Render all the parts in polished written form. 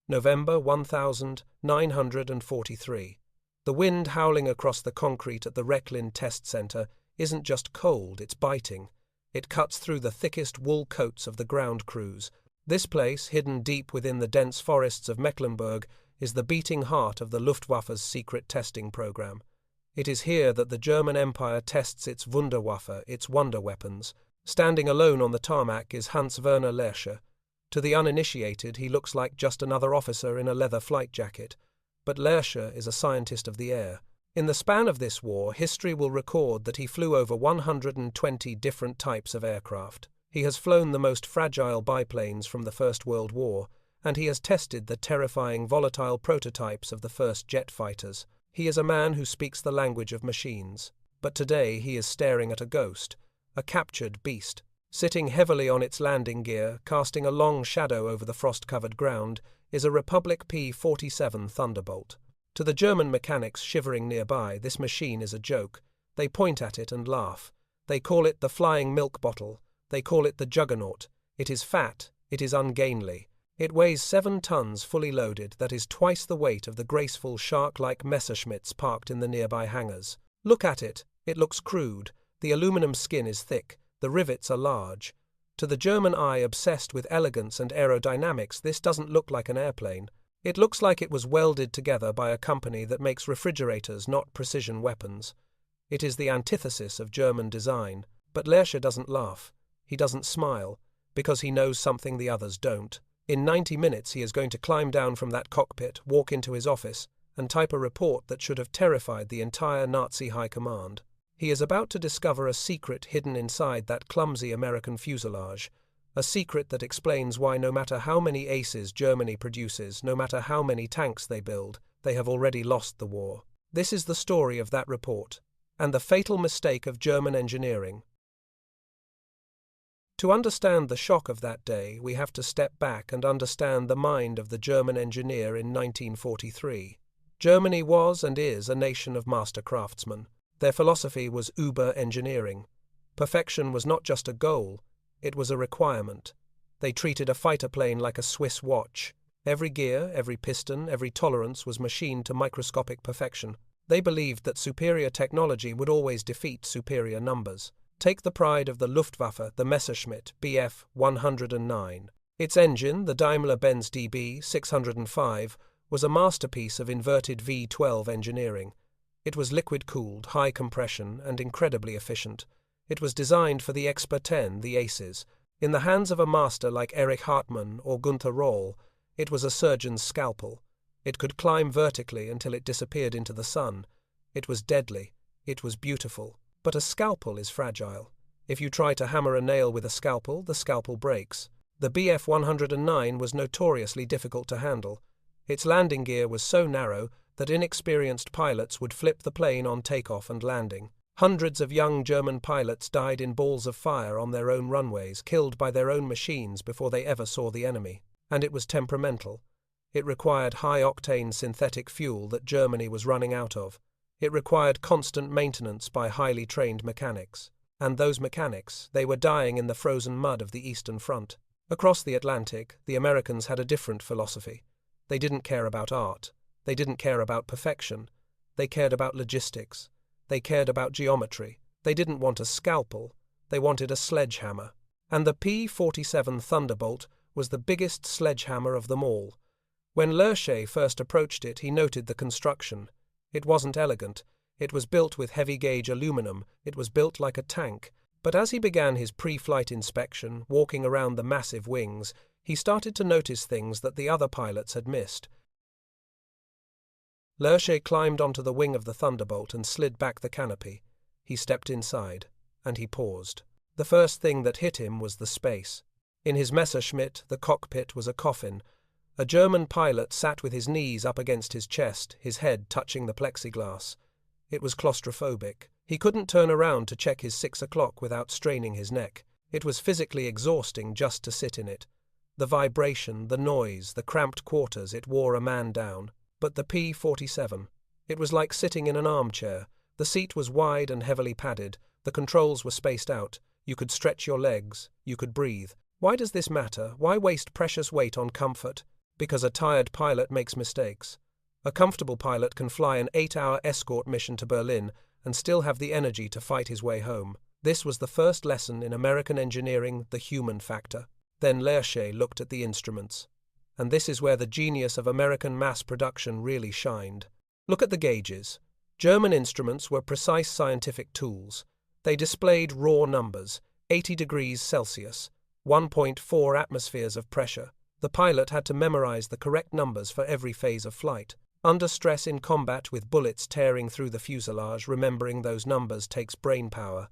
November 1943. The wind howling across the concrete at the Rechlin Test Center isn't just cold, it's biting. It cuts through the thickest wool coats of the ground crews. This place, hidden deep within the dense forests of Mecklenburg, is the beating heart of the Luftwaffe's secret testing program. It is here that the German Empire tests its Wunderwaffe, its wonder weapons. Standing alone on the tarmac is Werner Lerche. To the uninitiated, he looks like just another officer in a leather flight jacket. But Lerche is a scientist of the air. In the span of this war, history will record that he flew over 120 different types of aircraft. He has flown the most fragile biplanes from the First World War, and he has tested the terrifying volatile prototypes of the first jet fighters. He is a man who speaks the language of machines. But today he is staring at a ghost, a captured beast. Sitting heavily on its landing gear, casting a long shadow over the frost-covered ground, is a Republic P-47 Thunderbolt. To the German mechanics shivering nearby, this machine is a joke. They point at it and laugh. They call it the flying milk bottle. They call it the juggernaut. It is fat. It is ungainly. It weighs 7 tons fully loaded, that is twice the weight of the graceful shark-like Messerschmitts parked in the nearby hangars. Look at it. It looks crude. The aluminum skin is thick. The rivets are large. To the German eye obsessed with elegance and aerodynamics, this doesn't look like an airplane. It looks like it was welded together by a company that makes refrigerators, not precision weapons. It is the antithesis of German design. But Lerche doesn't laugh. He doesn't smile, because he knows something the others don't. In 90 minutes he is going to climb down from that cockpit, walk into his office, and type a report that should have terrified the entire Nazi high command. He is about to discover a secret hidden inside that clumsy American fuselage, a secret that explains why no matter how many aces Germany produces, no matter how many tanks they build, they have already lost the war. This is the story of that report, and the fatal mistake of German engineering. To understand the shock of that day, we have to step back and understand the mind of the German engineer in 1943. Germany was and is a nation of master craftsmen. Their philosophy was uber-engineering. Perfection was not just a goal, it was a requirement. They treated a fighter plane like a Swiss watch. Every gear, every piston, every tolerance was machined to microscopic perfection. They believed that superior technology would always defeat superior numbers. Take the pride of the Luftwaffe, the Messerschmitt Bf 109. Its engine, the Daimler-Benz DB 605, was a masterpiece of inverted V12 engineering. It was liquid-cooled, high compression, and incredibly efficient. It was designed for the Exper 10, the Aces. In the hands of a master like Erich Hartmann or Gunther Roll, it was a surgeon's scalpel. It could climb vertically until it disappeared into the sun. It was deadly. It was beautiful. But a scalpel is fragile. If you try to hammer a nail with a scalpel, the scalpel breaks. The Bf 109 was notoriously difficult to handle. Its landing gear was so narrow that inexperienced pilots would flip the plane on takeoff and landing. Hundreds of young German pilots died in balls of fire on their own runways, killed by their own machines before they ever saw the enemy. And it was temperamental. It required high-octane synthetic fuel that Germany was running out of. It required constant maintenance by highly trained mechanics. And those mechanics, they were dying in the frozen mud of the Eastern Front. Across the Atlantic, the Americans had a different philosophy. They didn't care about art. They didn't care about perfection. They cared about logistics. They cared about geometry. They didn't want a scalpel. They wanted a sledgehammer. And the P-47 Thunderbolt was the biggest sledgehammer of them all. When Lerche first approached it, he noted the construction. It wasn't elegant. It was built with heavy-gauge aluminum. It was built like a tank. But as he began his pre-flight inspection, walking around the massive wings, he started to notice things that the other pilots had missed. Lerche climbed onto the wing of the Thunderbolt and slid back the canopy. He stepped inside, and he paused. The first thing that hit him was the space. In his Messerschmitt, the cockpit was a coffin. A German pilot sat with his knees up against his chest, his head touching the plexiglass. It was claustrophobic. He couldn't turn around to check his 6 o'clock without straining his neck. It was physically exhausting just to sit in it. The vibration, the noise, the cramped quarters, it wore a man down. But the P-47. It was like sitting in an armchair. The seat was wide and heavily padded. The controls were spaced out. You could stretch your legs. You could breathe. Why does this matter? Why waste precious weight on comfort? Because a tired pilot makes mistakes. A comfortable pilot can fly an 8-hour escort mission to Berlin and still have the energy to fight his way home. This was the first lesson in American engineering, the human factor. Then Lerche looked at the instruments. And this is where the genius of American mass production really shined. Look at the gauges. German instruments were precise scientific tools. They displayed raw numbers, 80 degrees Celsius, 1.4 atmospheres of pressure. The pilot had to memorize the correct numbers for every phase of flight. Under stress in combat with bullets tearing through the fuselage, remembering those numbers takes brain power.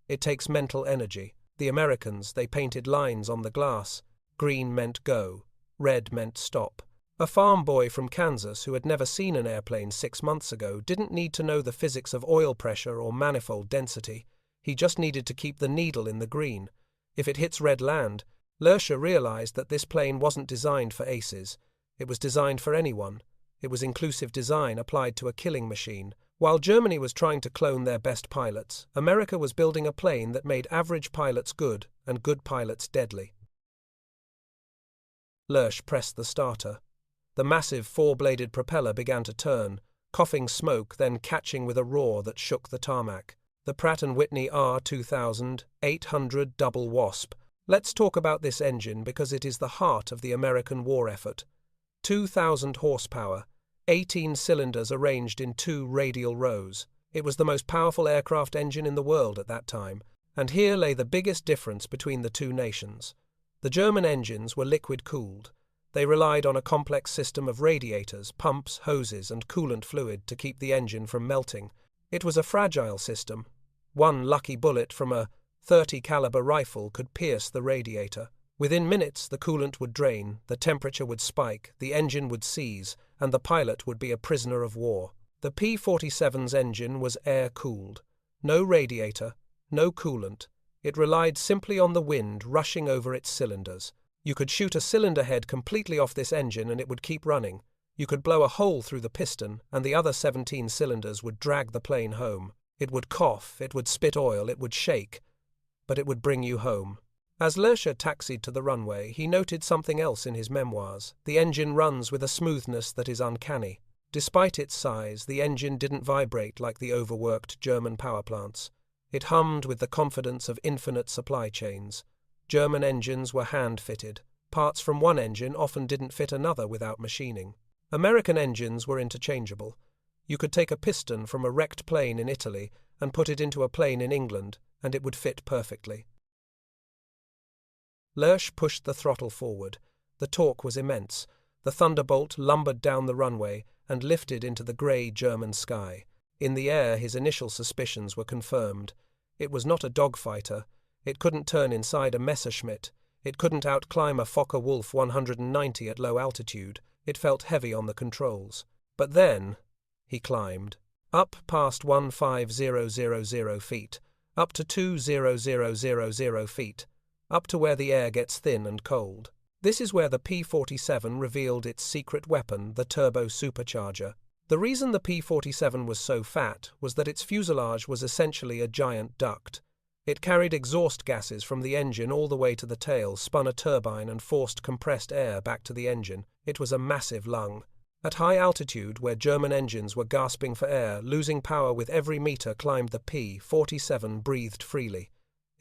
It takes mental energy. The Americans, they painted lines on the glass. Green meant go. Red meant stop. A farm boy from Kansas who had never seen an airplane 6 months ago didn't need to know the physics of oil pressure or manifold density. He just needed to keep the needle in the green. If it hits red land, Lerche realized that this plane wasn't designed for aces. It was designed for anyone. It was inclusive design applied to a killing machine. While Germany was trying to clone their best pilots, America was building a plane that made average pilots good and good pilots deadly. Lerche pressed the starter. The massive 4-bladed propeller began to turn, coughing smoke, then catching with a roar that shook the tarmac. The Pratt & Whitney R2800 Double Wasp. Let's talk about this engine because it is the heart of the American war effort. 2,000 horsepower, 18 cylinders arranged in 2 radial rows. It was the most powerful aircraft engine in the world at that time, and here lay the biggest difference between the two nations. The German engines were liquid-cooled. They relied on a complex system of radiators, pumps, hoses, and coolant fluid to keep the engine from melting. It was a fragile system. One lucky bullet from a .30 caliber rifle could pierce the radiator. Within minutes, the coolant would drain, the temperature would spike, the engine would seize, and the pilot would be a prisoner of war. The P-47's engine was air-cooled. No radiator, no coolant. It relied simply on the wind rushing over its cylinders. You could shoot a cylinder head completely off this engine and it would keep running. You could blow a hole through the piston and the other 17 cylinders would drag the plane home. It would cough, it would spit oil, it would shake, but it would bring you home. As Lerche taxied to the runway, he noted something else in his memoirs. The engine runs with a smoothness that is uncanny. Despite its size, the engine didn't vibrate like the overworked German power plants. It hummed with the confidence of infinite supply chains. German engines were hand-fitted. Parts from one engine often didn't fit another without machining. American engines were interchangeable. You could take a piston from a wrecked plane in Italy and put it into a plane in England, and it would fit perfectly. Lerche pushed the throttle forward. The torque was immense. The Thunderbolt lumbered down the runway and lifted into the grey German sky. In the air, his initial suspicions were confirmed. It was not a dogfighter. It couldn't turn inside a Messerschmitt. It couldn't outclimb a Fokker-Wulf 190 at low altitude. It felt heavy on the controls. But then he climbed. Up past 15,000 feet. Up to 20,000 feet. Up to where the air gets thin and cold. This is where the P-47 revealed its secret weapon, the turbo supercharger. The reason the P-47 was so fat was that its fuselage was essentially a giant duct. It carried exhaust gases from the engine all the way to the tail, spun a turbine and forced compressed air back to the engine. It was a massive lung. At high altitude, where German engines were gasping for air, losing power with every meter climbed, the P-47 breathed freely.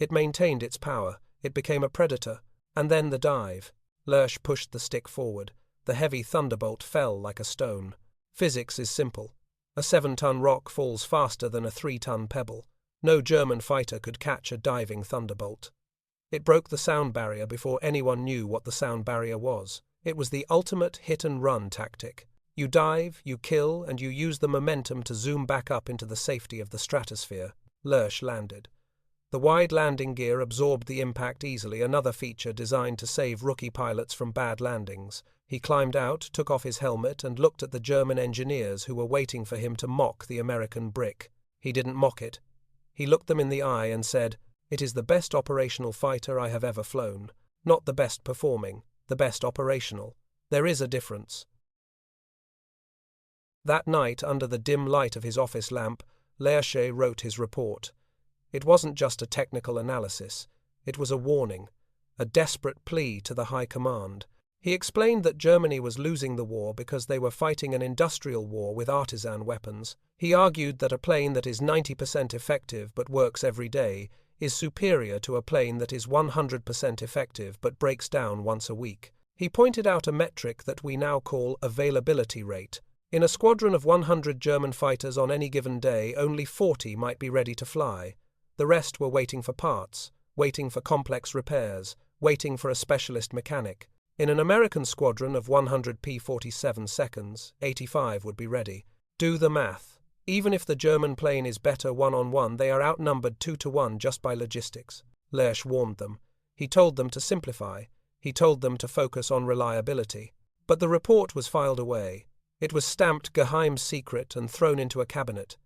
It maintained its power. It became a predator. And then the dive. Lerche pushed the stick forward. The heavy Thunderbolt fell like a stone. Physics is simple. A 7-ton rock falls faster than a 3-ton pebble. No German fighter could catch a diving Thunderbolt. It broke the sound barrier before anyone knew what the sound barrier was. It was the ultimate hit-and-run tactic. You dive, you kill, and you use the momentum to zoom back up into the safety of the stratosphere. Lerche landed. The wide landing gear absorbed the impact easily, another feature designed to save rookie pilots from bad landings. He climbed out, took off his helmet, and looked at the German engineers who were waiting for him to mock the American brick. He didn't mock it. He looked them in the eye and said, "It is the best operational fighter I have ever flown. Not the best performing, the best operational. There is a difference." That night, under the dim light of his office lamp, Lerche wrote his report. It wasn't just a technical analysis. It was a warning, a desperate plea to the High Command. He explained that Germany was losing the war because they were fighting an industrial war with artisan weapons. He argued that a plane that is 90% effective but works every day is superior to a plane that is 100% effective but breaks down once a week. He pointed out a metric that we now call availability rate. In a squadron of 100 German fighters on any given day, only 40 might be ready to fly. The rest were waiting for parts, waiting for complex repairs, waiting for a specialist mechanic. In an American squadron of 100 P-47 seconds, 85 would be ready. Do the math. Even if the German plane is better one-on-one, they are outnumbered 2-1 just by logistics. Lerche warned them. He told them to simplify. He told them to focus on reliability. But the report was filed away. It was stamped Geheim Secret and thrown into a cabinet.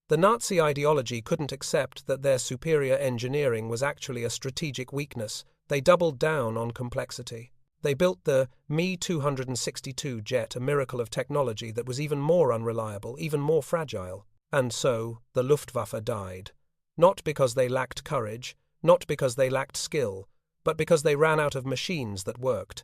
The Nazi ideology couldn't accept that their superior engineering was actually a strategic weakness. They doubled down on complexity. They built the Me-262 jet, a miracle of technology that was even more unreliable, even more fragile. And so, the Luftwaffe died. Not because they lacked courage, not because they lacked skill, but because they ran out of machines that worked.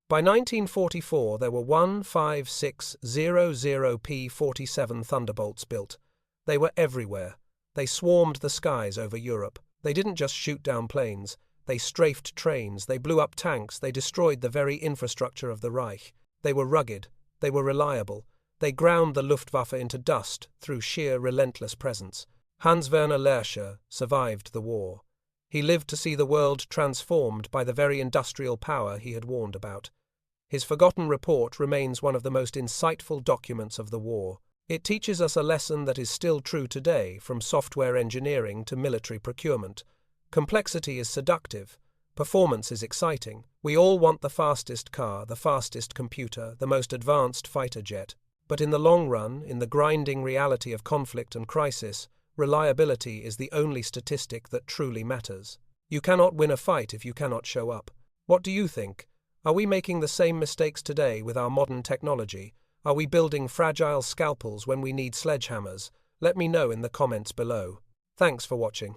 By 1944, there were 15600 P-47 Thunderbolts built. They were everywhere. They swarmed the skies over Europe. They didn't just shoot down planes. They strafed trains. They blew up tanks. They destroyed the very infrastructure of the Reich. They were rugged. They were reliable. They ground the Luftwaffe into dust through sheer relentless presence. Werner Lerche survived the war. He lived to see the world transformed by the very industrial power he had warned about. His forgotten report remains one of the most insightful documents of the war. It teaches us a lesson that is still true today, from software engineering to military procurement. Complexity is seductive. Performance is exciting. We all want the fastest car, the fastest computer, the most advanced fighter jet. But in the long run, in the grinding reality of conflict and crisis, reliability is the only statistic that truly matters. You cannot win a fight if you cannot show up. What do you think? Are we making the same mistakes today with our modern technology? Are we building fragile scalpels when we need sledgehammers? Let me know in the comments below. Thanks for watching.